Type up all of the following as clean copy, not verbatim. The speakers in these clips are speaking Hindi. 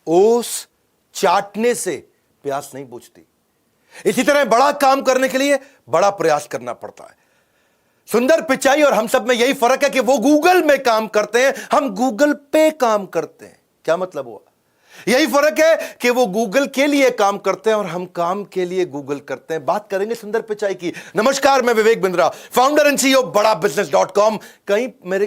ओस चाटने से प्यास नहीं बुझती। इसी तरह बड़ा काम करने के लिए बड़ा प्रयास करना पड़ता है। सुंदर पिचाई और हम सब में यही फर्क है कि वो गूगल में काम करते हैं, हम गूगल पे काम करते हैं। क्या मतलब हुआ? यही फर्क है कि वो गूगल के लिए काम करते हैं और हम काम के लिए गूगल करते हैं। बात करेंगे सुंदर पिचाई की। नमस्कार, मैं Vivek Bindra, founder and CEO बड़ा बिजनेस.com। कई मेरे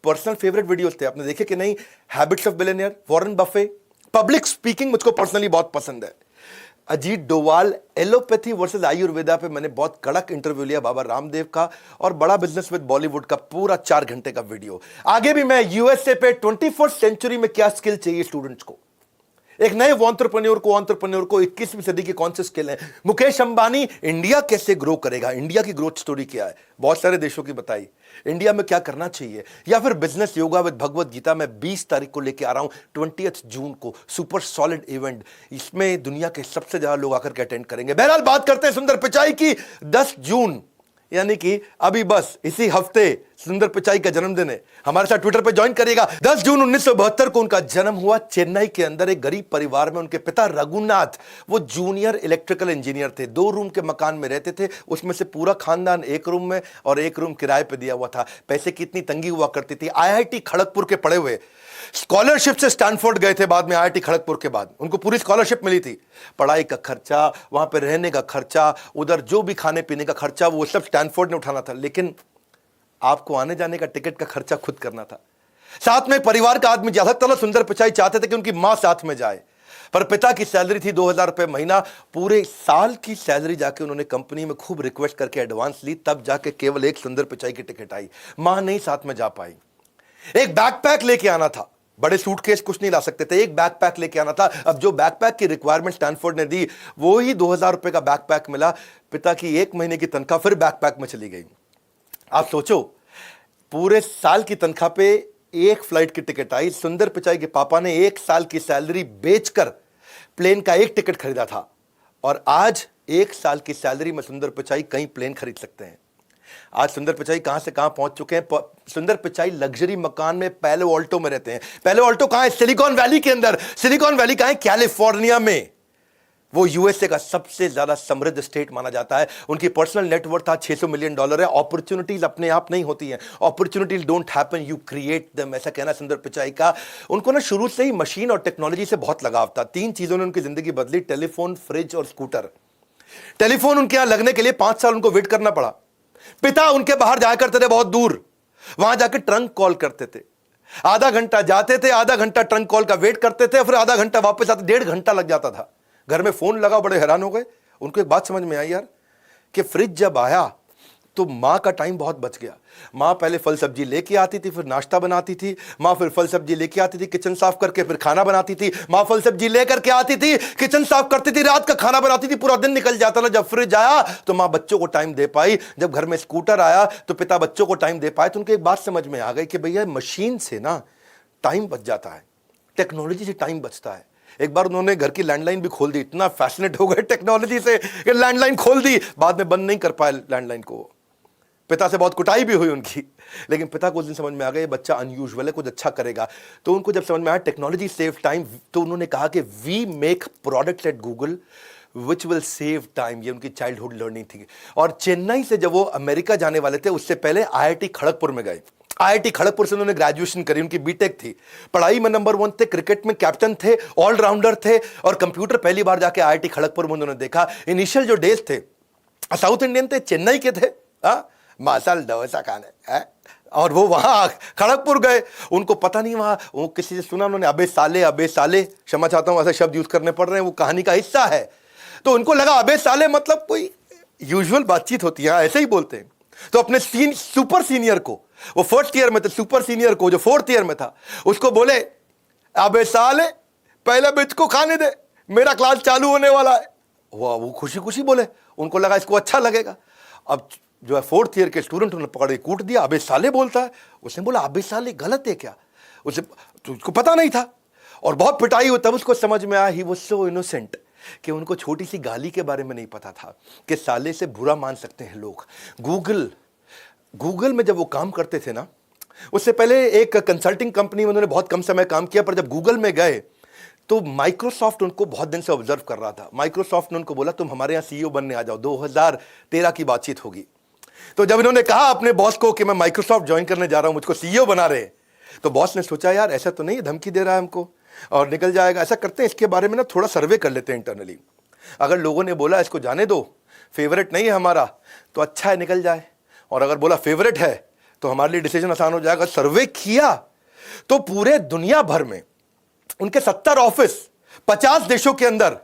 पर्सनल फेवरेट वीडियोस थे, आपने देखे कि नहीं? Habits of billionaire, Warren Buffett, public speaking मुझको पर्सनली बहुत पसंद है। अजीत डोवाल, एलोपैथी वर्सेस आयुर्वेदा पे मैंने बहुत कड़क इंटरव्यू लिया बाबा रामदेव का, और बड़ा बिजनेस विद बॉलीवुड का पूरा 4 घंटे का वीडियो। आगे भी मैं यूएसए पे 21st सेंचुरी में क्या स्किल चाहिए स्टूडेंट्स को, एक नए एंटरप्रेन्योर को 21वीं सदी की कौन से स्किल हैं, मुकेश अंबानी इंडिया कैसे ग्रो करेगा, इंडिया की ग्रोथ स्टोरी क्या है, बहुत सारे देशों की बताई, इंडिया में क्या करना चाहिए, या फिर business yoga with Bhagavad Gita मैं 20 तारीख को लेके आ रहा हूं, 20 जून को, सुपर सॉलिड इवेंट। इसमें दुनिया के सबसे ज्यादा लोग आकर के अटेंड करेंगे। बहरहाल बात करते हैं सुंदर पिचाई की। 10 जून यानी कि अभी बस इसी हफ्ते सुंदर पिचाई का जन्मदिन है। हमारे साथ ट्विटर पे ज्वाइन करिएगा। 10 जून 1972 को उनका जन्म हुआ चेन्नई के अंदर एक गरीब परिवार में। उनके पिता रघुनाथ वो जूनियर इलेक्ट्रिकल इंजीनियर थे। 2 रूम के मकान में रहते थे, उसमें से पूरा खानदान 1 रूम में और 1 रूम किराए पे दिया हुआ था। पैसे की इतनी तंगी हुआ करती थी। आईआईटी खड़गपुर के पढ़े हुए, स्कॉलरशिप से स्टैनफोर्ड गए थे बाद में, आईआईटी खड़गपुर के बाद उनको पूरी स्कॉलरशिप मिली थी। पढ़ाई का खर्चा, वहां पे रहने का खर्चा, उधर जो भी खाने पीने का खर्चा, वो सब स्टैनफोर्ड ने उठाना था। लेकिन आपको आने जाने का टिकट का खर्चा खुद करना था। साथ में परिवार का आदमी ज्यादातर सुंदर पिचाई चाहते थे कि उनकी मां साथ में जाए, पर पिता की सैलरी थी 2000 रुपए महीना। पूरे साल की सैलरी जाके उन्होंने कंपनी में खूब रिक्वेस्ट करके एडवांस ली, तब जाके केवल एक सुंदर पिचाई की टिकट आई। मां नहीं साथ में जा पाई। एक बैकपैक लेके आना था, बड़े सूटकेस कुछ नहीं ला सकते थे, एक बैकपैक लेके आना था। अब जो बैकपैक की रिक्वायरमेंट स्टैनफोर्ड ने दी, वो ही 2000 रुपए का बैकपैक मिला। पिता की 1 महीने की तनख्वाह फिर बैकपैक में चली गई। आप सोचो, पूरे साल की तनख्वाह पे एक फ्लाइट की टिकट आई। सुंदर पिचाई के पापा ने 1 साल की सैलरी बेचकर प्लेन का एक टिकट खरीदा था, और आज 1 साल की सैलरी में सुंदर पिचाई कई प्लेन खरीद सकते हैं। आज सुंदर पिचाई कहां से कहां पहुंच चुके हैं। सुंदर पिचाई लग्जरी मकान में पैलो ऑल्टो में रहते हैं। पैलो ऑल्टो कहां है? सिलिकॉन वैली के अंदर। सिलिकॉन वैली कहां है? कैलिफोर्निया में। वो यूएसए का सबसे ज्यादा समृद्ध स्टेट माना जाता है। उनकी पर्सनल नेटवर्थ था $600 मिलियन है। अपॉर्चुनिटीज अपने आप नहीं होती हैं, opportunities don't happen, you create them, ऐसा कहना सुंदर पिचाई का। उनको ना शुरू से ही मशीन और टेक्नोलॉजी से बहुत लगाव था। 3 चीजों ने उनकी जिंदगी बदली, टेलीफोन, फ्रिज और स्कूटर। टेलीफोन उनके यहां लगने के लिए 5 साल उनको वेट करना पड़ा। पिता उनके बाहर जाया करते थे बहुत दूर, वहां जाके ट्रंक कॉल करते थे। आधा घंटा जाते थे, आधा घंटा ट्रंक कॉल का वेट करते थे, फिर आधा घंटा वापस आते, 1.5 घंटा लग जाता था। घर में फोन लगा, बड़े हैरान हो गए। उनको एक बात समझ में आई यार, कि फ्रिज जब आया तो मां का टाइम बहुत बच गया। मां पहले फल सब्जी लेके आती थी, फिर नाश्ता बनाती थी। मां फिर फल सब्जी लेके आती थी, किचन साफ करके फिर खाना बनाती थी। मां फल सब्जी लेकर के आती थी, किचन साफ करती थी, रात का खाना बनाती थी, पूरा दिन निकल जाता था। जब फ्रिज आया तो मां बच्चों को टाइम दे पाई। जब घर में स्कूटर आया तो पिता बच्चों को टाइम दे पाए। तो उनको एक बात समझ में आ गई कि भैया मशीन से ना टाइम बच जाता है, टेक्नोलॉजी से टाइम बचता है। एक बार उन्होंने घर की लैंडलाइन भी खोल दी, इतना फैसिनेट हो गए टेक्नोलॉजी से कि लैंडलाइन खोल दी। बाद में बंद नहीं कर पाए लैंडलाइन को। पिता से बहुत कुटाई भी हुई उनकी, लेकिन पिता को उस दिन समझ में आ गया ये बच्चा अनयूजुअल है, कुछ अच्छा करेगा। तो उनको जब समझ में आया टेक्नोलॉजी सेव टाइम, तो उन्होंने कहा कि we make products at Google which will save time. ये उनकी चाइल्डहुड लर्निंग थी। और चेन्नई से जब वो अमेरिका जाने वाले थे, उससे पहले आईआईटी खड़गपुर में गए। आईआईटी खड़गपुर से उन्होंने ग्रेजुएशन करी, उनकी बीटेक थी। पढ़ाई में नंबर 1 थे, क्रिकेट में कैप्टन थे, ऑलराउंडर थे, और कंप्यूटर पहली बार जाके आईआईटी खड़गपुर में उन्होंने देखा। इनिशियल जो डेज थे, साउथ इंडियन थे, चेन्नई के थे, मसाल डोसा खाने है, और वो वहां खड़गपुर गए। उनको पता नहीं, वहां वो किसी से सुना उन्होंने, अबे साले, क्षमा चाहता हूं ऐसे शब्द यूज करने पड़ रहे हैं, वो कहानी का हिस्सा है। तो उनको लगा अबे साले मतलब कोई यूजुअल बातचीत होती है, ऐसे ही बोलते हैं। तो अपने सुपर सीनियर को, वो 1st ईयर में थे, सुपर सीनियर को जो 4th ईयर में था, उसको बोले अबे साले पहले बिच को खाने दे, मेरा क्लास चालू होने वाला है। वो खुशी खुशी बोले, उनको लगा इसको अच्छा लगेगा। अब जो है 4th ईयर के स्टूडेंट उन्होंने पकड़ के कूट दिया, अबे साले बोलता है। उसने बोला अबे साले गलत है क्या? उसे तो उसको पता नहीं था, और बहुत पिटाई हुई। तब उसको समझ में आया ही वाज सो इनोसेंट, कि उनको छोटी सी गाली के बारे में नहीं पता था कि साले से बुरा मान सकते हैं लोग। गूगल में जब वो काम करते थे ना, उससे पहले एक कंसल्टिंग कंपनी में उन्होंने बहुत कम समय काम किया, पर जब गूगल में गए तो माइक्रोसॉफ्ट उनको बहुत दिन से ऑब्जर्व कर रहा था। माइक्रोसॉफ्ट ने उनको बोला तुम हमारे यहाँ सीईओ बनने आ जाओ, 2013 की बातचीत होगी। तो जब इन्होंने कहा अपने बॉस को कि मैं माइक्रोसॉफ्ट ज्वाइन करने जा रहा हूं, मुझको सीईओ बना रहे, तो बॉस ने सोचा यार ऐसा तो नहीं, धमकी दे रहा है हमको और निकल जाएगा। ऐसा करते हैं, इसके बारे में ना थोड़ा सर्वे कर लेते हैं इंटरनली। अगर लोगों ने बोला इसको जाने दो, फेवरेट नहीं है हमारा, तो अच्छा है निकल जाए, और अगर बोला फेवरेट है तो हमारे लिए डिसीजन आसान हो जाएगा। सर्वे किया तो पूरे दुनिया भर में उनके 70 ऑफिस 50 देशों के अंदर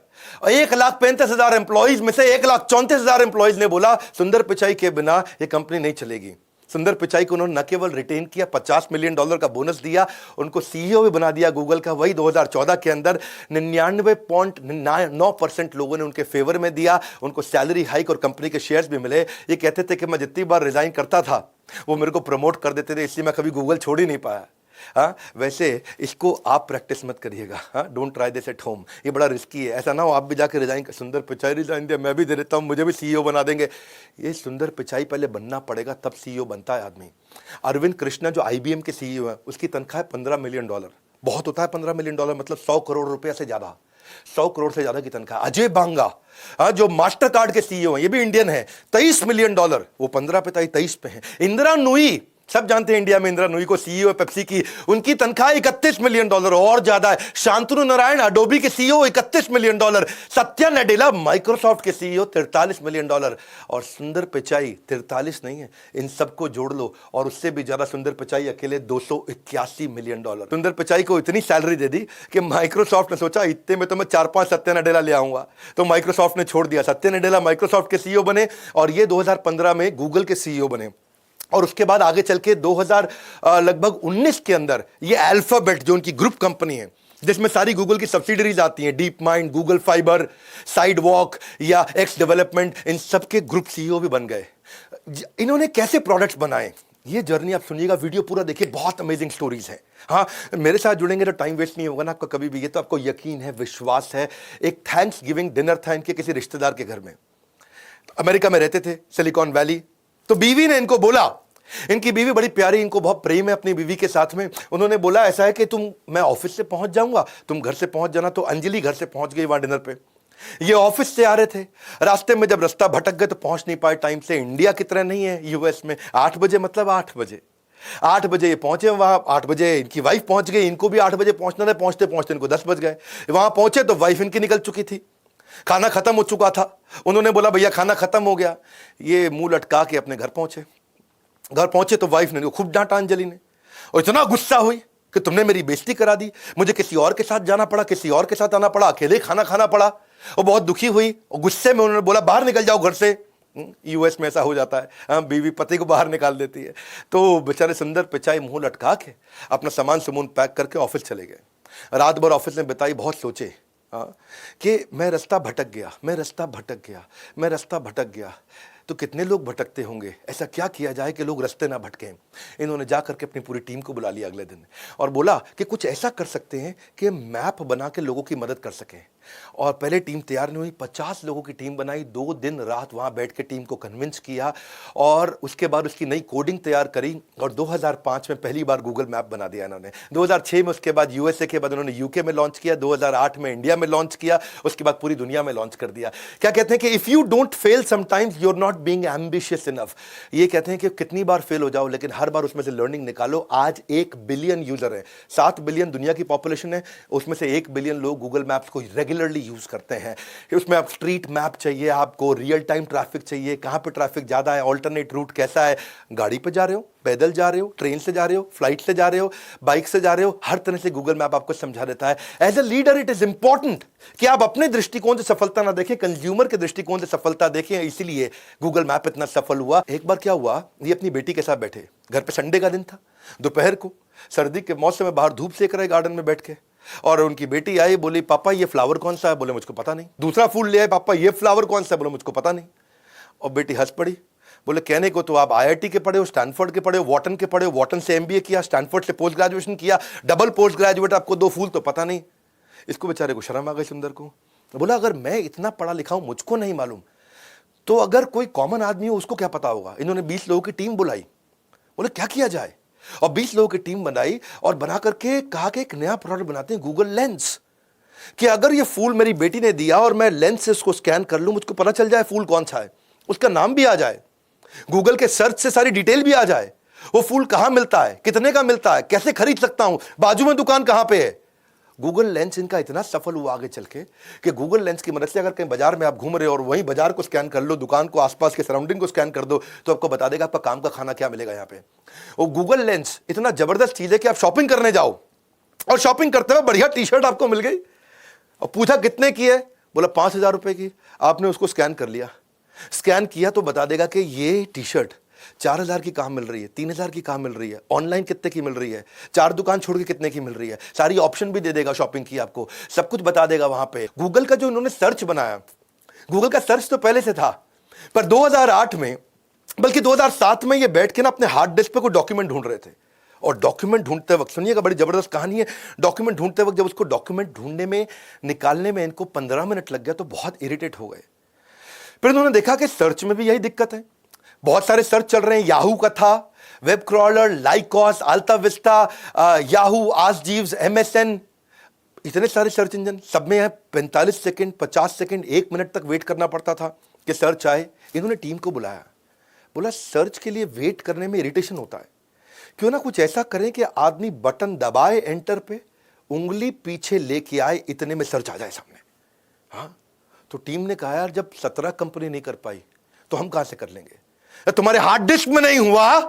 1,35,000 एम्प्लॉइज में से 1,34,000 एम्प्लॉइज ने बोला सुंदर पिचाई के बिना यह कंपनी नहीं चलेगी। सुंदर पिचाई को उन्होंने न केवल रिटेन किया, $50 मिलियन का बोनस दिया, उनको सीईओ भी बना दिया गूगल का। वही 2014 के अंदर 99.9% लोगों ने उनके फेवर में दिया, उनको सैलरी हाइक और कंपनी के शेयर्स भी मिले। ये कहते थे कि मैं जितनी बार रिजाइन करता था वो मेरे को प्रमोट कर देते थे, इसलिए मैं कभी गूगल छोड़ ही नहीं पाया। हाँ, वैसे इसको आप प्रैक्टिस मत करिएगा। हाँ, don't try this at home, ये बड़ा रिस्की है। ऐसा ना हो आप भी जाके रिजाइन, सुंदर पिचाई रिजाइन दिया, मैं भी दे देता हूँ, मुझे भी सीईओ बना देंगे। ये सुंदर पिचाई पहले बनना पड़ेगा, तब सीईओ बनता है आदमी। अरविंद कृष्णा जो IBM के सीईओ है, उसकी तनख्वाह है $15 मिलियन। बहुत होता है $15 मिलियन, मतलब 100 करोड़ रुपया से ज्यादा, 100 करोड़ से ज्यादा की तनख्वाह। अजय बांगा जो मास्टर कार्ड के सीईओ हैं, ये भी इंडियन है, $23 मिलियन, वो 15 पे था, 23 पे है। इंदिरा नूई, सब जानते हैं इंडिया में इंदिरा नूई को, सीईओ है पेप्सी की, उनकी तनख्वाह $31 मिलियन और ज्यादा है। शांतनु नारायण अडोबी के CEO $31 million. Satya Nadella Microsoft के सीईओ $43 मिलियन। और सुंदर पिचाई 43 नहीं है, इन सबको जोड़ लो और उससे भी ज्यादा। सुंदर पिचाई अकेले $281 मिलियन। सुंदर पिचाई को इतनी सैलरी दे दी कि माइक्रोसॉफ्ट ने सोचा इतने में तो मैं 4-5 सत्या नडेला ले आऊंगा, तो माइक्रोसॉफ्ट ने छोड़ दिया। सत्या नडेला माइक्रोसॉफ्ट के सीईओ बने और ये 2015 में गूगल के सीईओ बने। और उसके बाद आगे चल के 2019 के अंदर ये अल्फाबेट जो उनकी ग्रुप कंपनी है, जिसमें सारी गूगल की सब्सिडरीज आती हैं, deep mind, Google fibre, sidewalk या एक्स डेवलपमेंट, इन सब के ग्रुप सीईओ भी बन गए। इन्होंने कैसे प्रोडक्ट्स बनाए, ये जर्नी आप सुनिएगा, वीडियो पूरा देखिए, बहुत अमेजिंग स्टोरीज हैं। हाँ, मेरे साथ जुड़ेंगे तो टाइम वेस्ट नहीं होगा ना आपका कभी भी, ये तो आपको यकीन है, विश्वास है। एक थैंक्स गिविंग डिनर था इनके किसी रिश्तेदार के घर में, अमेरिका में रहते थे, सिलिकॉन वैली। तो बीवी ने इनको बोला, इनकी बीवी बड़ी प्यारी, इनको बहुत प्रेम है अपनी बीवी के साथ में। उन्होंने बोला ऐसा है कि मैं ऑफिस से पहुंच जाऊंगा, तुम घर से पहुंच जाना। तो अंजलि घर से पहुंच गई वहां डिनर पे। ये ऑफिस से आ रहे थे, रास्ते में जब रास्ता भटक गए तो पहुंच नहीं पाए टाइम से। इंडिया की तरह नहीं है यूएस में 8 बजे, मतलब 8 बजे 8 बजे ये पहुंचे वहां। 8 बजे इनकी वाइफ पहुंच गई, इनको भी 8 बजे पहुंचना था। पहुंचते पहुंचते इनको 10 बज गए। वहां पहुंचे तो वाइफ इनकी निकल चुकी थी, खाना खत्म हो चुका था। उन्होंने बोला भैया खाना खत्म हो गया। ये मुंह लटका के अपने घर पहुंचे। घर पहुंचे तो वाइफ ने खूब डांटा अंजलि ने, और इतना गुस्सा हुई कि तुमने मेरी बेइज्जती करा दी, मुझे किसी और के साथ जाना पड़ा, किसी और के साथ आना पड़ा, अकेले खाना खाना पड़ा। और बहुत दुखी हुई और गुस्से में उन्होंने बोला बाहर निकल जाओ घर से। यूएस में ऐसा हो जाता है, हाँ, बीवी पति को बाहर निकाल देती है। तो बेचारे सुंदर पिचाई मुंह लटका के अपना सामान सुमून पैक करके ऑफिस चले गए। रात भर ऑफिस में बिताई, बहुत सोचे कि मैं रास्ता भटक गया, मैं रास्ता भटक गया, मैं रास्ता भटक गया। तो कितने लोग भटकते होंगे, ऐसा क्या किया जाए कि लोग रास्ते ना भटकें। इन्होंने जाकर के अपनी पूरी टीम को बुला लिया अगले दिन और बोला कि कुछ ऐसा कर सकते हैं कि मैप बना के लोगों की मदद कर सकें। और पहले टीम तैयार नहीं हुई, 50 लोगों की टीम बनाई, 2 दिन रात वहां बैठ के टीम को कन्विंस किया और उसके बाद उसकी नई कोडिंग तैयार करी। और 2005 में पहली बार गूगल मैप बना दिया इन्होंने। 2006 में उसके बाद यूएसए के बाद उन्होंने यूके में लॉन्च किया, 2008 में इंडिया में लॉन्च किया, उसके बाद पूरी दुनिया में लॉन्च कर दिया। क्या कहते हैं कि if you don't fail sometimes you are not being ambitious enough. ये कहते हैं कि कितनी बार फेल हो जाओ लेकिन हर बार उसमें से लर्निंग निकालो। आज 1 बिलियन यूजर है, 7 बिलियन दुनिया की पॉपुलेशन है, उसमें से 1 बिलियन लोग गूगल मैप्स को रेगुलरली यूज करते हैं। उसमें आप स्ट्रीट मैप चाहिए, आपको रियल टाइम ट्रैफिक चाहिए, कहां पे ट्रैफिक ज्यादा है, ऑल्टरनेट रूट कैसा है, गाड़ी पे जा रहे हो, पैदल जा रहे हो, ट्रेन से जा रहे हो, फ्लाइट से जा रहे हो, बाइक से जा रहे हो, हर तरह से गूगल मैप आपको समझा देता है। As a leader it is important कि आप अपने दृष्टिकोण से सफलता ना देखें, कंज्यूमर के दृष्टिकोण से सफलता देखें। इसीलिए गूगल मैप इतना सफल हुआ। एक बार क्या हुआ, ये अपनी बेटी के साथ बैठे, घर पे संडे का दिन था, दोपहर को, सर्दी के मौसम में बाहर धूप सेक रहे गार्डन में बैठ के। और उनकी बेटी आई, बोली पापा ये फ्लावर कौन सा है, बोले मुझको पता नहीं। दूसरा फूल ले आए, पापा ये फ्लावर कौन सा है, बोले मुझको पता नहीं। और बेटी हंस पड़ी, बोले कहने को तो आप आईआईटी के पढ़े हो, स्टैनफोर्ड के पढ़े हो, वॉटन के पढ़े हो, वॉटन से एमबीए किया, स्टैनफोर्ड से पोस्ट ग्रेजुएशन किया, डबल पोस्ट ग्रेजुएट, आपको 2 फूल तो पता नहीं। इसको बेचारे को शर्म आ गई सुंदर को। बोला अगर मैं इतना पढ़ा लिखा हूं, मुझको नहीं मालूम, तो अगर कोई कॉमन आदमी हो उसको क्या पता होगा। इन्होंने 20 लोगों की टीम बुलाई, बोले क्या किया जाए, और 20 लोगों की टीम बनाई और बना करके कहा कि एक नया प्रोडक्ट बनाते हैं, गूगल लेंस। कि अगर ये फूल मेरी बेटी ने दिया और मैं लेंस से उसको स्कैन कर लूं, मुझको पता चल जाए फूल कौन सा है, उसका नाम भी आ जाए, गूगल के सर्च से सारी डिटेल भी आ जाए, वो फूल कहां मिलता है, कितने का मिलता है, कैसे खरीद सकता हूं, बाजू में दुकान कहां पे है। गूगल लेंस इनका इतना सफल हुआ आगे चल के कि गूगल लेंस की मदद से अगर कहीं बाजार में आप घूम रहे हो और वहीं बाजार को स्कैन कर लो, दुकान को, आसपास के सराउंडिंग को स्कैन कर दो, तो आपको बता देगा आपका काम का खाना क्या मिलेगा यहां पे। वो गूगल लेंस इतना जबरदस्त चीज है कि आप शॉपिंग करने जाओ और शॉपिंग करते हुए बढ़िया टी शर्ट आपको मिल गई और पूछा कितने की है, बोला 5,000 रुपए की। आपने उसको स्कैन कर लिया, स्कैन किया तो बता देगा कि ये टी शर्ट 4,000 की कहां मिल रही है, 3,000 की कहां मिल रही है, ऑनलाइन कितने की मिल रही है, 4 दुकान छोड़ के कितने की मिल रही है, सारी ऑप्शन भी दे देगा शॉपिंग की, आपको सब कुछ बता देगा वहां पे। गूगल का जो इन्होंने सर्च बनाया, गूगल का सर्च तो पहले से था, पर 2008 में, बल्कि 2007 में ये बैठ के ना अपने हार्ड डिस्क पे कोई डॉक्यूमेंट ढूंढ रहे थे। और डॉक्यूमेंट ढूंढते वक्त, सुनिएगा बड़ी जबरदस्त कहानी है, डॉक्यूमेंट ढूंढते वक्त जब उसको डॉक्यूमेंट ढूंढने में, निकालने में इनको 15 मिनट लग गया तो बहुत इरिटेट हो गए। फिर उन्होंने देखा कि सर्च में भी यही दिक्कत है, बहुत सारे सर्च चल रहे हैं, याहू का था, web crawler, Lycos, AltaVista, Yahoo, Ask Jeeves, MSN, इतने सारे सर्च इंजन, सब में है 45 सेकंड, 50 सेकंड, 1 मिनट तक वेट करना पड़ता था कि सर्च आए। इन्होंने टीम को बुलाया, बोला सर्च के लिए वेट करने में इरिटेशन होता है, क्यों ना कुछ ऐसा करें कि आदमी बटन दबाए एंटर पे, उंगली पीछे लेके आए, इतने में सर्च आ जाए सामने। हाँ, तो टीम ने कहा यार जब 17 कंपनी नहीं कर पाई तो हम कहां से कर लेंगे, तुम्हारे हार्ड डिस्क में नहीं हुआ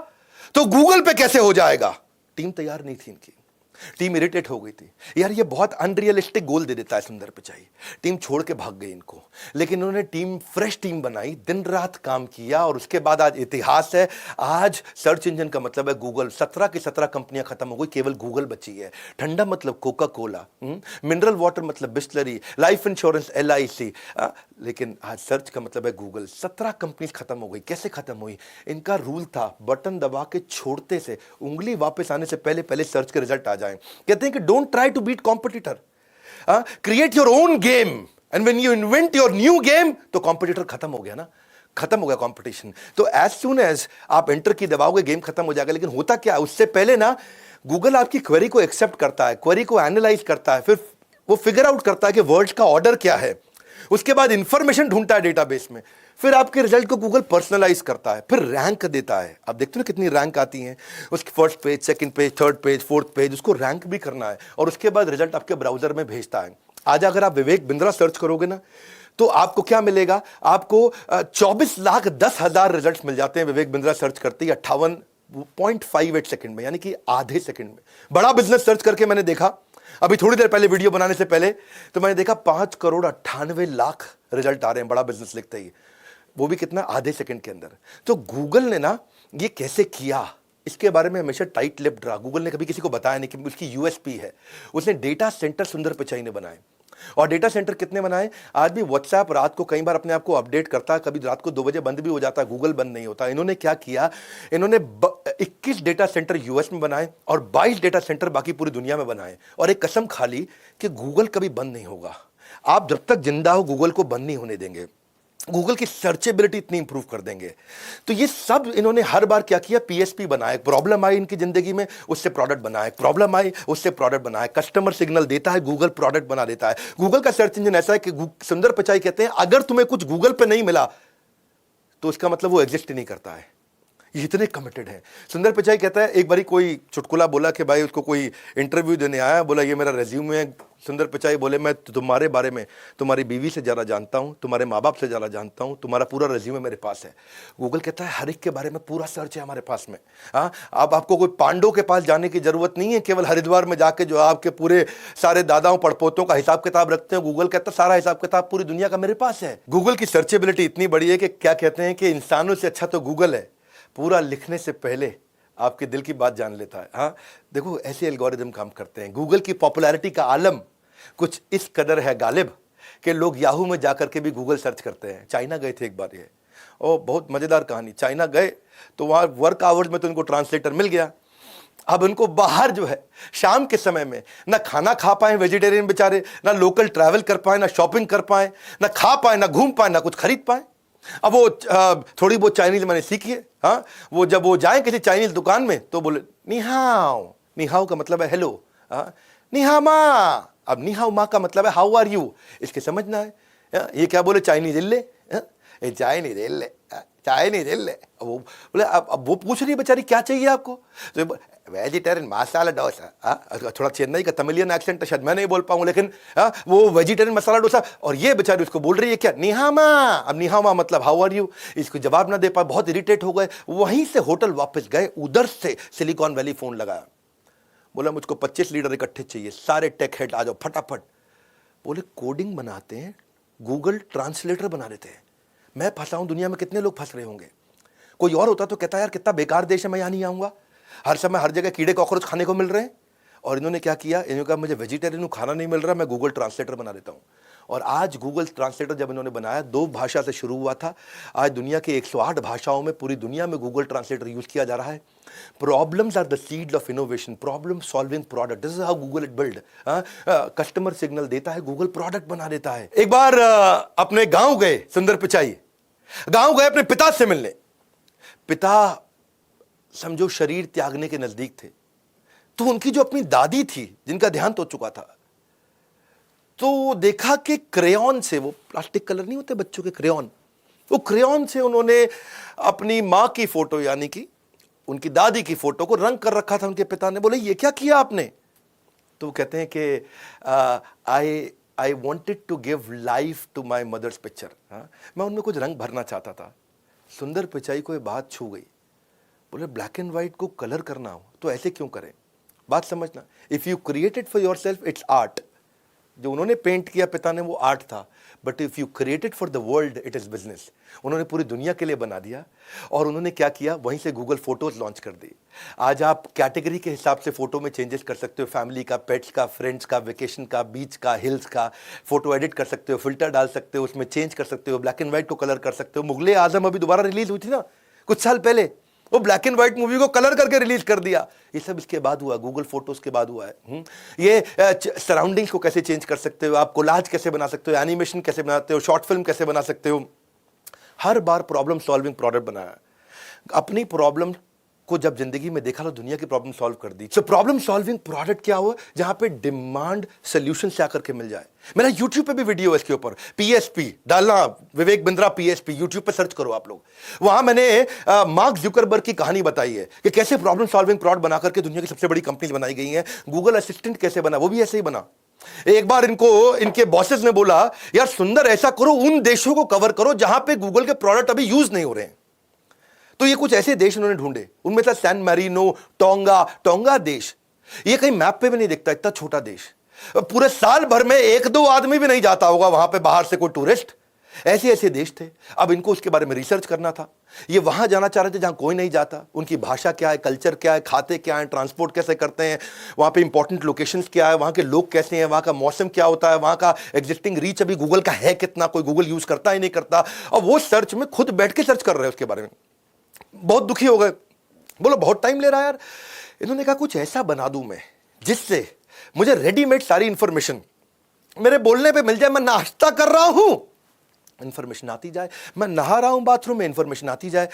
तो गूगल पे कैसे हो जाएगा। टीम तैयार नहीं थी इनकी, टीम इरिटेट हो गई थी, यार ये बहुत अनरियलिस्टिक गोल दे देता है सुंदर पिचाई। टीम छोड़ के भाग गई इनको, लेकिन उन्होंने टीम फ्रेश टीम बनाई, दिन रात काम किया और उसके बाद आज इतिहास है। आज सर्च इंजन का मतलब है गूगल, 17 की 17 कंपनियां खत्म हो गई, केवल गूगल बची है। ठंडा मतलब कोका कोला, मिनरल वाटर मतलब बिस्लरी, लाइफ इंश्योरेंस LIC, लेकिन आज सर्च का मतलब है गूगल। 17 कंपनी खत्म हो गई। कैसे खत्म हुई, इनका रूल था बटन दबा के छोड़ते से, उंगली वापस आने से पहले पहले सर्च के रिजल्ट आ जाए। कहते हैं कि don't try to beat competitor, create your own game, and when you invent your new game तो कॉम्पिटिटर खत्म हो गया ना, खत्म हो गया कंपटीशन। तो एज सून एज आप एंटर की दबाओगे गेम खत्म हो जाएगा। लेकिन होता क्या है, उससे पहले ना गूगल आपकी क्वेरी को एक्सेप्ट करता है, क्वेरी को एनालाइज करता है, फिर वो फिगर आउट करता है कि वर्ड्स का ऑर्डर क्या है, उसके बाद इंफॉर्मेशन ढूंढता है डेटाबेस में, फिर आपके रिजल्ट को गूगल पर्सनलाइज करता है, फिर रैंक देता है। आप देखते हो ना कितनी रैंक आती हैं, उसकी first page, second page, third page, fourth page, उसको रैंक भी करना है और उसके बाद रिजल्ट आपके ब्राउजर में भेजता है। आज अगर आप विवेक बिंद्रा सर्च करोगे ना तो आपको क्या मिलेगा, आपको 24,10,000 रिजल्ट मिल जाते हैं विवेक बिंद्रा सर्च करते ही 58.58 सेकंड में, यानी कि आधे सेकंड में। बड़ा बिजनेस सर्च करके मैंने देखा अभी थोड़ी देर पहले, वीडियो बनाने से पहले, तो मैंने देखा 5,98,00,000 रिजल्ट आ रहे हैं बड़ा बिजनेस लिखते ही, वो भी कितना, आधे सेकंड के अंदर। तो गूगल ने ना ये कैसे किया, इसके बारे में हमेशा टाइट लिप्ड रहा। गूगल ने कभी किसी को बताया नहीं कि उसकी USP है। उसने डेटा सेंटर सुंदर पिचाई ने बनाए, और डेटा सेंटर कितने बनाए, आज भी व्हाट्सएप रात को कई बार अपने आप को अपडेट करता है, कभी रात को 2 बजे बंद भी हो जाता है, गूगल बंद नहीं होता। इन्होंने क्या किया, इन्होंने 21 डेटा सेंटर US में बनाए और 22 डेटा सेंटर बाकी पूरी दुनिया में बनाए, और एक कसम खा ली कि गूगल कभी बंद नहीं होगा। आप जब तक जिंदा हो गूगल को बंद नहीं होने देंगे, गूगल की सर्चेबिलिटी इतनी इंप्रूव कर देंगे। तो ये सब इन्होंने हर बार क्या किया, PSP बनाए, प्रॉब्लम आई इनकी जिंदगी में, उससे प्रोडक्ट बनाए, प्रॉब्लम आई उससे प्रोडक्ट बनाए, कस्टमर सिग्नल देता है, गूगल प्रोडक्ट बना देता है। गूगल का सर्च इंजन ऐसा है कि सुंदर पिचाई कहते हैं अगर तुम्हें कुछ गूगल पे नहीं मिला तो इसका मतलब वो एग्जिस्ट ही नहीं करता है। ये इतने कमिटेड है। सुंदर पिचाई कहता है, एक बारी कोई चुटकुला बोला कि भाई उसको कोई इंटरव्यू देने आया, बोला ये मेरा रेज्यूमे है। सुंदर पिचाई बोले मैं तुम्हारे बारे में तुम्हारी बीवी से ज़्यादा जानता हूँ, तुम्हारे माँ बाप से ज़्यादा जानता हूँ, तुम्हारा पूरा रेज्यूमे मेरे पास है। गूगल कहता है हर एक के बारे में पूरा सर्च है हमारे पास में। हाँ, अब आपको कोई पांडव के पास जाने की जरूरत नहीं है, केवल हरिद्वार में जाके जो आपके पूरे सारे दादाओं पड़पोतों का हिसाब किताब रखते हैं, गूगल कहता है सारा हिसाब किताब पूरी दुनिया का मेरे पास है। गूगल की सर्चेबिलिटी इतनी बड़ी है कि क्या कहते हैं कि इंसानों से अच्छा तो गूगल है, पूरा लिखने से पहले आपके दिल की बात जान लेता है। हाँ, देखो ऐसे एल्गोरिदम काम करते हैं। गूगल की पॉपुलैरिटी का आलम कुछ इस कदर है गालिब कि लोग याहू में जाकर के भी गूगल सर्च करते हैं। चाइना गए थे एक बार, ये और बहुत मजेदार कहानी, चाइना गए तो वहाँ वर्क आवर्स में तो उनको ट्रांसलेटर मिल गया। अब उनको बाहर जो है शाम के समय में ना खाना खा पाए वेजिटेरियन बेचारे, ना लोकल ट्रैवल कर पाए, ना शॉपिंग कर पाए, ना खा पाए, ना घूम पाए, ना कुछ खरीद पाए। अब वो थोड़ी बहुत चाइनीज मैंने सीखी है। हाँ, वो जब वो जाए किसी चाइनीज दुकान में तो बोले निहाओ, निहाओ का मतलब है हेलो, निहा माँ, अब नी हाउ मा का मतलब है हाउ आर यू, इसके समझना है। ये क्या बोले, चाइनीज इल्ले, ये चाइनीज इल्ले, चाइनीज इल्ले। वो बोले अब वो पूछ रही बेचारी क्या चाहिए आपको, तो वेजिटेरियन मसाला डोसा। थोड़ा चेन्नई का तमिलियन एक्सेंट तो शायद मैं नहीं बोल पाऊँ, लेकिन वो वेजिटेरियन मसाला डोसा, और ये बेचारी उसको बोल रही है क्या, निहामा। अब निहामा मतलब हाउ आर यू, इसको जवाब ना दे पाए, बहुत इरिटेट हो गए। वहीं से होटल वापस गए, उधर से सिलिकॉन वैली फोन लगाया, बोला मुझको 25 लीटर इकट्ठे चाहिए, सारे टेक हेड आ जाओ फटाफट। बोले कोडिंग बनाते हैं, गूगल ट्रांसलेटर बना देते हैं। मैं फंसा हूं, दुनिया में कितने लोग फंस रहे होंगे। कोई और होता तो कहता यार कितना बेकार देश है, मैं यहां नहीं आऊंगा, हर समय हर जगह कीड़े कॉकरोच खाने को मिल रहे हैं। और इन्होंने क्या किया, इन्होंने कहा मुझे वेजिटेरियन खाना नहीं मिल रहा, मैं गूगल ट्रांसलेटर बना देता हूं। और आज गूगल ट्रांसलेटर जब इन्होंने बनाया, 2 भाषा से शुरू हुआ था, आज दुनिया के 108 भाषाओं में पूरी दुनिया में गूगल ट्रांसलेटर यूज किया जा रहा है। Problems are the seed of innovation, problem solving product, this is how Google it build. Customer signal देता है, गूगल प्रोडक्ट बना देता है। एक बार अपने गांव गए सुंदर पिचाई, गांव गए अपने पिता से मिलने। पिता समझो शरीर त्यागने के नजदीक थे, तो उनकी जो अपनी दादी थी जिनका देहांत हो चुका था, तो देखा कि क्रेयॉन से, वो प्लास्टिक कलर नहीं होते बच्चों के क्रेयॉन, वो क्रेयॉन से उन्होंने अपनी मां की फोटो यानी कि उनकी दादी की फोटो को रंग कर रखा था उनके पिता ने। बोले ये क्या किया आपने, तो वो कहते हैं कि I wanted to give life to my mother's picture. मैं उनमें कुछ रंग भरना चाहता था। सुंदर पिचाई को ये बात छू गई। बोले ब्लैक एंड व्हाइट को कलर करना हो तो ऐसे क्यों करें, बात समझना, if you create it for your self it's art. जो उन्होंने पेंट किया पिता ने वो आर्ट था, but if you create it for the world it is business. उन्होंने पूरी दुनिया के लिए बना दिया। और उन्होंने क्या किया, वहीं से गूगल फोटोज लॉन्च कर दी। आज आप कैटेगरी के हिसाब से फोटो में चेंजेस कर सकते हो, फैमिली का, पेट्स का, फ्रेंड्स का, वेकेशन का, बीच का, हिल्स का, फोटो एडिट कर सकते हो, फिल्टर डाल सकते हो, उसमें चेंज कर सकते हो, ब्लैक एंड व्हाइट को कलर कर सकते हो। मुगले आजम अभी दोबारा रिलीज हुई थी ना कुछ साल पहले, वो ब्लैक एंड व्हाइट मूवी को कलर करके रिलीज कर दिया। ये सब इसके बाद हुआ, गूगल फोटोज के बाद हुआ है। ये सराउंडिंग्स को कैसे चेंज कर सकते हो, आप कोलाज कैसे बना सकते हो, एनिमेशन कैसे बनाते हो, शॉर्ट फिल्म कैसे बना सकते हो। हर बार प्रॉब्लम सॉल्विंग प्रोडक्ट बनाया। अपनी प्रॉब्लम को जब जिंदगी में देखा तो दुनिया की प्रॉब्लम सॉल्व कर दी। सो प्रॉब्लम सॉल्विंग प्रोडक्ट क्या हुआ, जहां पे डिमांड सोल्यूशन से आकर के मिल जाए। मेरा यूट्यूब पे भी वीडियो है इसके ऊपर, पीएसपी डालना, विवेक बिंद्रा पीएसपी, यूट्यूब पे सर्च करो आप लोग। वहां मैंने मार्क जुकरबर्ग की कहानी बताई है कि कैसे प्रॉब्लम सॉल्विंग प्रोडक्ट बनाकर के दुनिया की सबसे बड़ी कंपनीज बनाई गई हैं। गूगल असिस्टेंट कैसे बना, वो भी ऐसे ही बना। एक बार इनको इनके बॉसेस ने बोला, यार सुंदर ऐसा करो, उन देशों को कवर करो जहां पे गूगल के प्रोडक्ट अभी यूज नहीं हो रहे हैं। तो ये कुछ ऐसे देश उन्होंने ढूंढे, उनमें था सैन मैरिनो, टोंगा देश। ये कहीं मैप पे भी नहीं दिखता, इतना छोटा देश। पूरे साल भर में 1-2 आदमी भी नहीं जाता होगा वहां पे बाहर से कोई टूरिस्ट। ऐसे ऐसे देश थे। अब इनको उसके बारे में रिसर्च करना था। ये वहां जाना चाह रहे थे जहां कोई नहीं जाता। उनकी भाषा क्या है, कल्चर क्या है, खाते क्या है, ट्रांसपोर्ट कैसे करते हैं, वहां पे इंपॉर्टेंट लोकेशंस क्या है, वहां के लोग कैसे हैं, वहां का मौसम क्या होता है, वहां का एग्जिस्टिंग रीच अभी गूगल का है कितना, कोई गूगल यूज करता ही नहीं करता। और वो सर्च में खुद बैठ के सर्च कर रहे हैं उसके बारे में। बहुत दुखी हो गए, बोलो बहुत टाइम ले रहा है यार। इन्होंने कहा कुछ ऐसा बना दूं मैं जिससे मुझे रेडीमेड सारी इंफॉर्मेशन मेरे बोलने पे मिल जाए। मैं नाश्ता कर रहा हूं, इंफॉर्मेशन आती जाए, मैं नहा रहा हूं बाथरूम में, इंफॉर्मेशन आती जाए।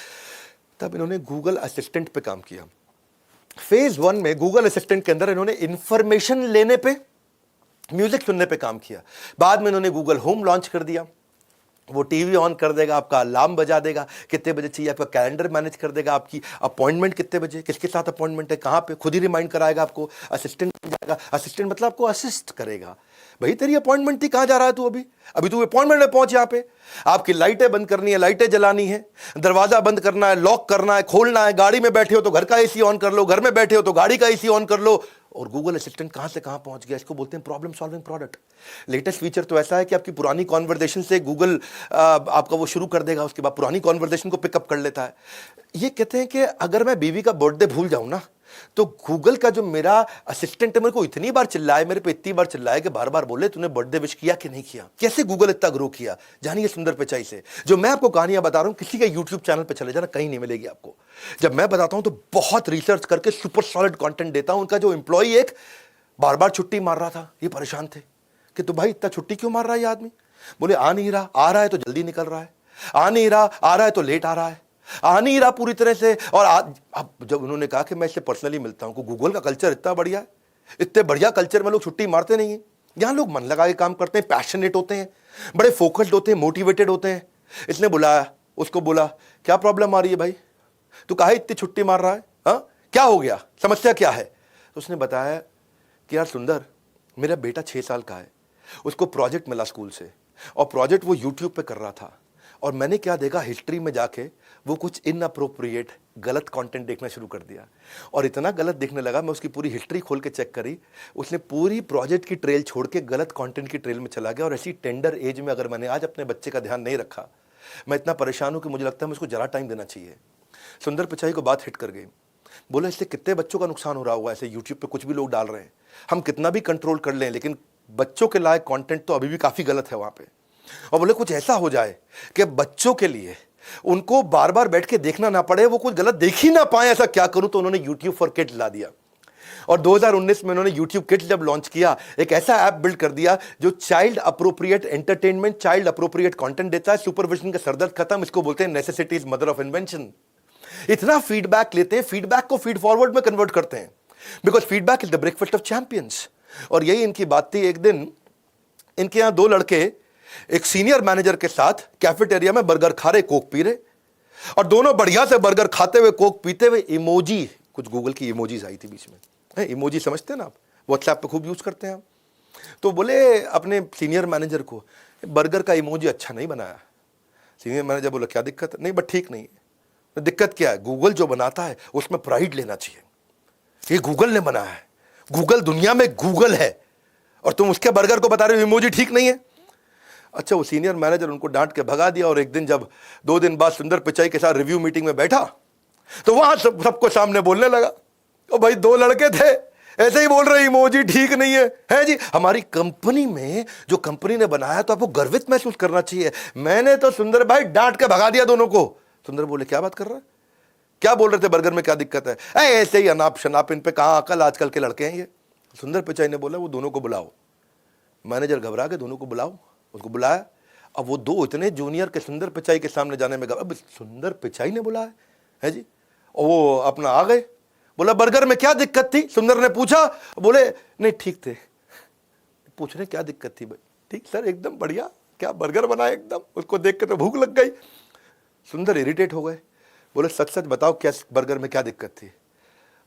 तब इन्होंने गूगल असिस्टेंट पे काम किया। फेज 1 में गूगल असिस्टेंट के अंदर इन्होंने इंफॉर्मेशन लेने पे, म्यूजिक सुनने पे काम किया। बाद में इन्होंने गूगल होम लॉन्च कर दिया। वो टीवी ऑन कर देगा, आपका अलार्म बजा देगा, कितने बजे चाहिए, आपका कैलेंडर मैनेज कर देगा, आपकी अपॉइंटमेंट कितने बजे, किसके साथ अपॉइंटमेंट है, कहाँ पे, खुद ही रिमाइंड कराएगा आपको। असिस्टेंट बन जाएगा। असिस्टेंट मतलब आपको असिस्ट करेगा। भाई तेरी अपॉइंटमेंट थी, कहाँ जा रहा है तू, अभी तू अपॉइंटमेंट में पहुंच। यहाँ पे आपकी लाइटें बंद करनी है, लाइटें जलानी है, दरवाजा बंद करना है, लॉक करना है, खोलना है। गाड़ी में बैठे हो तो घर का एसी ऑन कर लो, घर में बैठे हो तो गाड़ी का एसी ऑन कर लो। और गूगल असिस्टेंट कहां से कहां पहुंच गया। इसको बोलते हैं problem solving product. Latest feature तो ऐसा है कि आपकी पुरानी कॉन्वर्सेशन से गूगल आपका वो शुरू कर देगा, उसके बाद पुरानी कॉन्वर्सेशन को पिकअप कर लेता है। ये कहते हैं कि अगर मैं बीवी का बर्थडे भूल जाऊं ना, तो गूगल का जो मेरा असिस्टेंट है मेरे को इतनी बार चिल्लाए, मेरे पे इतनी बार चिल्लाए कि बार बार बोले तूने बर्थडे विश किया कि नहीं किया। कैसे गूगल इतना ग्रो किया, जानिए सुंदर पिचाई से। जो मैं आपको कहानियां बता रहा हूं, किसी का यूट्यूब चैनल पे चले जाना, कहीं नहीं मिलेगी आपको। जब मैं बताता हूं तो बहुत रिसर्च करके सुपर सॉलिड कंटेंट देता हूं। उनका जो एम्प्लॉई एक बार बार छुट्टी मार रहा था, ये परेशान थे कि तो भाई इतना छुट्टी क्यों मार रहा है ये आदमी। बोले आ नहीं रहा, आ रहा है तो जल्दी निकल रहा है, आ नहीं रहा, आ रहा है तो लेट आ रहा है, आ नहीं रहा पूरी तरह से। और अब जब उन्होंने कहा कि मैं इससे पर्सनली मिलता हूं, गूगल का कल्चर इतना बढ़िया है, इतने बढ़िया कल्चर में लोग छुट्टी मारते नहीं है। यहां लोग मन लगा के काम करते हैं, पैशनेट होते हैं, बड़े फोकस्ड होते हैं, मोटिवेटेड होते हैं। इसने बुलाया, उसको बोला क्या प्रॉब्लम आ रही है भाई, तू काहे इतनी छुट्टी मार रहा है, हाँ क्या हो गया, समस्या क्या है। तो उसने बताया कि यार सुंदर, मेरा बेटा 6 साल का है, उसको प्रोजेक्ट मिला स्कूल से, और प्रोजेक्ट वो यूट्यूब पे कर रहा था, और मैंने क्या देखा, हिस्ट्री में जाके वो कुछ इनअप्रोप्रिएट गलत कंटेंट देखना शुरू कर दिया, और इतना गलत देखने लगा, मैं उसकी पूरी हिस्ट्री खोल के चेक करी, उसने पूरी प्रोजेक्ट की ट्रेल छोड़ के गलत कंटेंट की ट्रेल में चला गया। और ऐसी टेंडर एज में अगर मैंने आज अपने बच्चे का ध्यान नहीं रखा, मैं इतना परेशान हूं कि मुझे लगता है मुझको जरा टाइम देना चाहिए। सुंदर पिचाई को बात हिट कर गई। बोला इससे कितने बच्चों का नुकसान हो रहा होगा, ऐसे यूट्यूब पे कुछ भी लोग डाल रहे हैं, हम कितना भी कंट्रोल कर लें, लेकिन बच्चों के लायक कंटेंट तो अभी भी काफी गलत है वहां पे। और बोले कुछ ऐसा हो जाए कि बच्चों के लिए उनको बार बार बैठ के देखना ना पड़े, वो कुछ गलत देख ही ना पाए, ऐसा क्या करूं। तो उन्होंने यूट्यूब फॉर किड्स ला दिया, और 2019 में उन्होंने यूट्यूब किड्स जब लॉन्च किया, एक ऐसा ऐप बिल्ड कर दिया जो child appropriate entertainment, child appropriate content देता है। सुपरविजन का सरदर्द खत्म, इसको बोलते हैं necessity is mother of invention. इतना फीडबैक लेते हैं, फीडबैक को फीड फॉरवर्ड में कन्वर्ट करते हैं, because feedback is the breakfast of champions. और यही इनकी बात थी। एक दिन इनके यहां 2 लड़के एक सीनियर मैनेजर के साथ कैफेटेरिया में बर्गर खा रहे, कोक पी रहे, और दोनों बढ़िया से बर्गर खाते हुए, कोक पीते हुए, इमोजी, कुछ गूगल की इमोजीज आई थी बीच में, इमोजी समझते हैं ना आप, व्हाट्सएप पे खूब यूज करते हैं आप। तो बोले अपने सीनियर मैनेजर को, बर्गर का इमोजी अच्छा नहीं बनाया। सीनियर मैनेजर बोला क्या दिक्कत है, नहीं बट ठीक नहीं है। दिक्कत क्या है, गूगल जो बनाता है उसमें प्राइड लेना चाहिए, ये गूगल ने बनाया है, गूगल दुनिया में गूगल है, और तुम उसके बर्गर को बता रहे हो इमोजी ठीक नहीं है। अच्छा, वो सीनियर मैनेजर उनको डांट के भगा दिया। और एक दिन जब 2 दिन बाद सुंदर पिचाई के साथ रिव्यू मीटिंग में बैठा, तो वहां सबको सामने बोलने लगा, ओ भाई 2 लड़के थे ऐसे ही बोल रहे इमोजी ठीक नहीं है जी, हमारी कंपनी में जो कंपनी ने बनाया तो आपको गर्वित महसूस करना चाहिए, मैंने तो सुंदर भाई डांट के भगा दिया दोनों को। सुंदर बोले क्या बात कर रहा है, क्या बोल रहे थे, बर्गर में क्या दिक्कत है, ऐसे ही अनाप शनाप, इन पे कहां अकल, आजकल के लड़के हैं ये। सुंदर पिचाई ने बोला वो दोनों को बुलाओ। मैनेजर घबरा के दोनों को बुलाओ, उसको बुलाया। अब वो 2 इतने जूनियर के सुंदर पिचाई के सामने जाने में अब सुंदर पिचाई ने बुलाया है जी, और वो अपना आ गए। बोला बर्गर में क्या दिक्कत थी, सुंदर ने पूछा। बोले नहीं ठीक थे। पूछ रहे क्या दिक्कत थी भाई, ठीक सर एकदम बढ़िया, क्या बर्गर बनाया एकदम, उसको देख के तो भूख लग गई। सुंदर इरिटेट हो गए, बोले सच सच बताओ क्या बर्गर में क्या दिक्कत थी।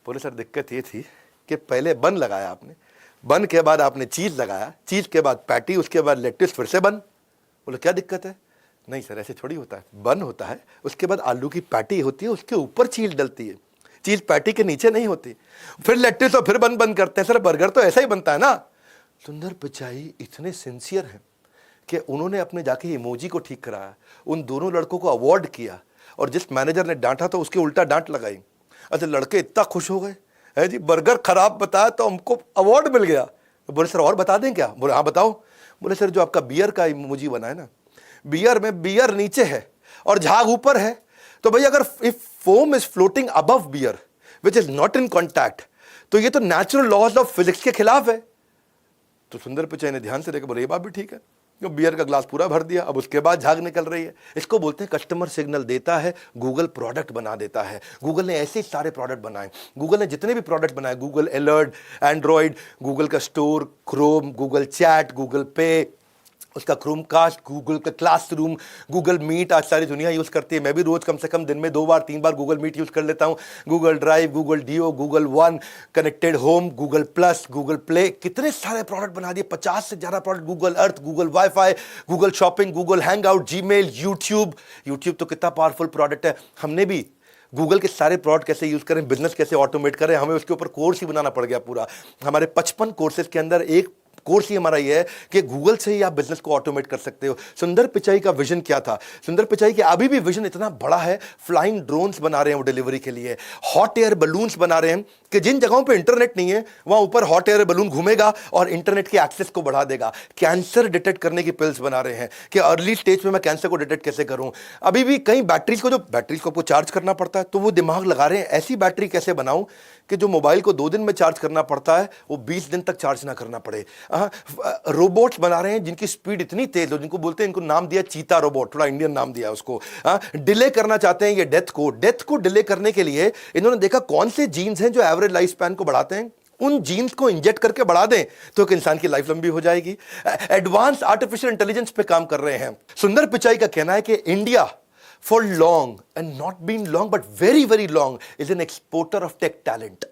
बोले सर दिक्कत ये थी कि पहले बन लगाया आपने, बन के बाद आपने चीज लगाया, चीज के बाद पैटी, उसके बाद लेट्टिस, फिर से बन। बोले क्या दिक्कत है, नहीं सर ऐसे थोड़ी होता है, बन होता है, उसके बाद आलू की पैटी होती है, उसके ऊपर चीज डलती है, चीज पैटी के नीचे नहीं होती, फिर लेट्टिस और फिर बन करते हैं। सर बर्गर तो ऐसा ही बनता है ना। सुंदर पिचाई इतने सिंसियर हैं कि उन्होंने अपने जाके इमोजी को ठीक कराया, उन दोनों लड़कों को अवार्ड किया, और जिस मैनेजर ने डांटा तो उसके उल्टा डांट लगाई। अच्छा, लड़के इतना खुश हो गए है जी, बर्गर खराब बताया तो हमको अवार्ड मिल गया। बोले सर और बता दें क्या। बोले हाँ बताओ। बोले सर जो आपका बियर का इमोजी बना है ना, बियर में बियर नीचे है और झाग ऊपर है, तो भाई अगर if foam is floating above beer which is not in contact, तो ये तो नेचुरल लॉज ऑफ फिजिक्स के खिलाफ है। तो सुंदर पिचाई ने ध्यान से देखा, बोले ये बात भी ठीक है। तो बियर का ग्लास पूरा भर दिया, अब उसके बाद झाग निकल रही है। इसको बोलते हैं कस्टमर सिग्नल देता है, गूगल प्रोडक्ट बना देता है। गूगल ने ऐसे सारे प्रोडक्ट बनाए, गूगल ने जितने भी प्रोडक्ट बनाए, गूगल अलर्ट, एंड्रॉइड, गूगल का store, Chrome, Google chat, Google पे, उसका क्रोमकास्ट, गूगल का क्लासरूम, गूगल मीट, आज सारी दुनिया यूज़ करती है। मैं भी रोज़ कम से कम दिन में 2 बार 3 बार गूगल मीट यूज़ कर लेता हूँ। Google drive, Google do, Google one, connected home, Google plus, Google play, कितने सारे प्रोडक्ट बना दिए, 50 से ज़्यादा product. Google Earth, Google wifi, Google shopping, Google hangout, Gmail, YouTube. YouTube तो कितना पावरफुल प्रोडक्ट है। हमने भी गूगल के सारे प्रोडक्ट कैसे यूज़ करें, बिजनेस कैसे ऑटोमेट करें, हमें उसके ऊपर कोर्स ही बनाना पड़ गया पूरा। हमारे 55 कोर्सेज के अंदर एक कोर्स ही हमारा ये है कि गूगल से ही आप बिजनेस को ऑटोमेट कर सकते हो। सुंदर पिचाई का विजन क्या था? सुंदर पिचाई का अभी भी विजन इतना बड़ा है, फ्लाइंग ड्रोन्स बना रहे हैं वो डिलीवरी के लिए, हॉट एयर बलून्स बना रहे हैं कि जिन जगहों पे इंटरनेट नहीं है वहां ऊपर हॉट एयर बलून घूमेगा और इंटरनेट के एक्सेस को बढ़ा देगा। कैंसर डिटेक्ट करने की पिल्स बना रहे हैं कि अर्ली स्टेज में मैं कैंसर को डिटेक्ट कैसे करूं। अभी भी कई बैटरीज को आपको चार्ज करना पड़ता है, तो वो दिमाग लगा रहे हैं ऐसी बैटरी कैसे बनाऊं कि जो मोबाइल को 2 दिन में चार्ज करना पड़ता है वो 20 दिन तक चार्ज ना करना पड़े। रोबोट्स बना रहे हैं जिनकी स्पीड इतनी तेज हो, जिनको बोलते हैं, इनको नाम दिया चीता रोबोट, थोड़ा इंडियन नाम दिया उसको। डिले करना चाहते हैं ये डेथ को डिले करने के लिए इन्होंने देखा कौन से जीन्स हैं जो एवरेज लाइफ स्पैन को बढ़ाते हैं उन जीन्स को इंजेक्ट करके बढ़ा दें तो एक इंसान की लाइफ लंबी हो जाएगी। एडवांस आर्टिफिशियल इंटेलिजेंस पे काम कर रहे हैं। सुंदर पिचाई का कहना है कि India for long and not been long but very very long is an exporter of tech talent.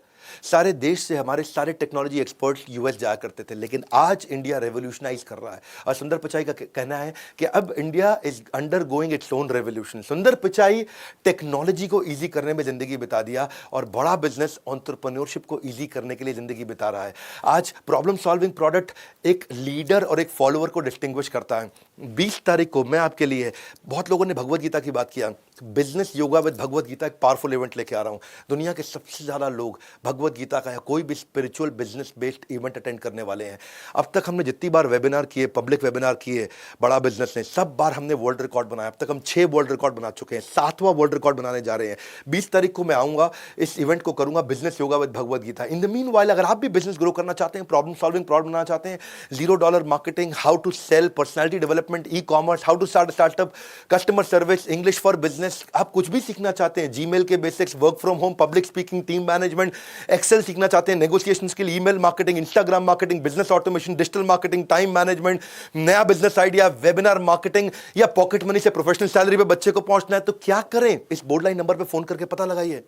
सारे देश से हमारे सारे टेक्नोलॉजी एक्सपर्ट्स यूएस जाया करते थे, लेकिन आज इंडिया रेवोल्यूशनाइज कर रहा है। और सुंदर पिचाई का कहना है कि अब India is under going its own revolution. सुंदर पिचाई टेक्नोलॉजी को इजी करने में जिंदगी बिता दिया और बड़ा बिजनेस एंटरप्रेन्योरशिप को इजी करने के लिए जिंदगी बिता रहा है। आज प्रॉब्लम सॉल्विंग प्रोडक्ट एक लीडर और एक फॉलोअर को डिस्टिंग्विश करता है। 20 तारीख को मैं आपके लिए, बहुत लोगों ने भगवत गीता की बात किया, business yoga with Bhagavad Gita एक पावरफुल इवेंट लेके आ रहा हूं। दुनिया के सबसे ज्यादा लोग भगवत गीता का या कोई भी spiritual business based event attend करने वाले हैं। अब तक हमने जितनी बार वेबिनार किए, पब्लिक वेबिनार किए बड़ा बिजनेस ने, सब बार हमने वर्ल्ड रिकॉर्ड बनाया। अब तक हम 6 वर्ल्ड रिकॉर्ड बना चुके हैं, 7वां वर्ल्ड रिकॉर्ड बनाने जा रहे हैं। 20 तारीख को मैं आऊंगा, इस इवेंट को करूंगा business yoga with Bhagavad Gita. In the meanwhile अगर आप भी बिजनेस ग्रो करना चाहते हैं, प्रॉब्लम सॉल्विंग प्रोडक्ट बनाना चाहते हैं, $0 marketing, how to sell, personality development, e commerce, how to start startup, customer service, English for business, आप कुछ भी सीखना चाहते हैं, जीमेल के basics, work from home, public speaking, team management, Excel सीखना चाहते हैं, negotiation skill, email marketing, Instagram marketing, business automation, digital marketing, time management, नया बिजनेस आइडिया, वेबिनार मार्केटिंग या पॉकेट मनी से प्रोफेशनल सैलरी पे बच्चे को पहुंचना है, तो क्या करें? इस बोर्ड लाइन नंबर पे फोन करके पता लगाइए।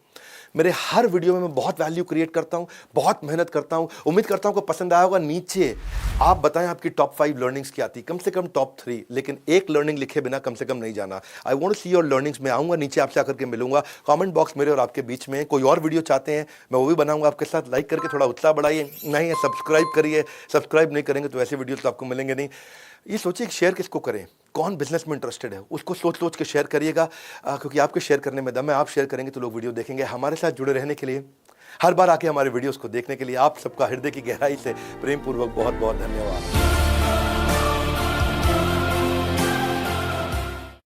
मेरे हर वीडियो में मैं बहुत वैल्यू क्रिएट करता हूं, बहुत मेहनत करता हूं। उम्मीद करता हूं कि पसंद आया होगा। नीचे आप बताएं आपकी टॉप 5 लर्निंग्स क्या थी, कम से कम टॉप 3, लेकिन एक लर्निंग लिखे बिना कम से कम नहीं जाना। I want to see your learnings. मैं आऊंगा, नीचे आपसे आकर के मिलूंगा। कमेंट बॉक्स मेरे और आपके बीच में। कोई और वीडियो चाहते हैं मैं वो भी बनाऊंगा आपके साथ। लाइक करके थोड़ा उत्साह बढ़ाइए, नहीं है सब्सक्राइब करिए। सब्सक्राइब नहीं करेंगे तो ऐसे वीडियोस तो आपको मिलेंगे नहीं। ये सोचिए कि शेयर किसको करें, कौन बिजनेस में इंटरेस्टेड है, उसको सोच सोच के शेयर करिएगा, क्योंकि आपके शेयर करने में दम है। आप शेयर करेंगे तो लोग वीडियो देखेंगे। हमारे साथ जुड़े रहने के लिए, हर बार आके हमारे वीडियोस को देखने के लिए आप सबका हृदय की गहराई से प्रेम पूर्वक बहुत बहुत धन्यवाद।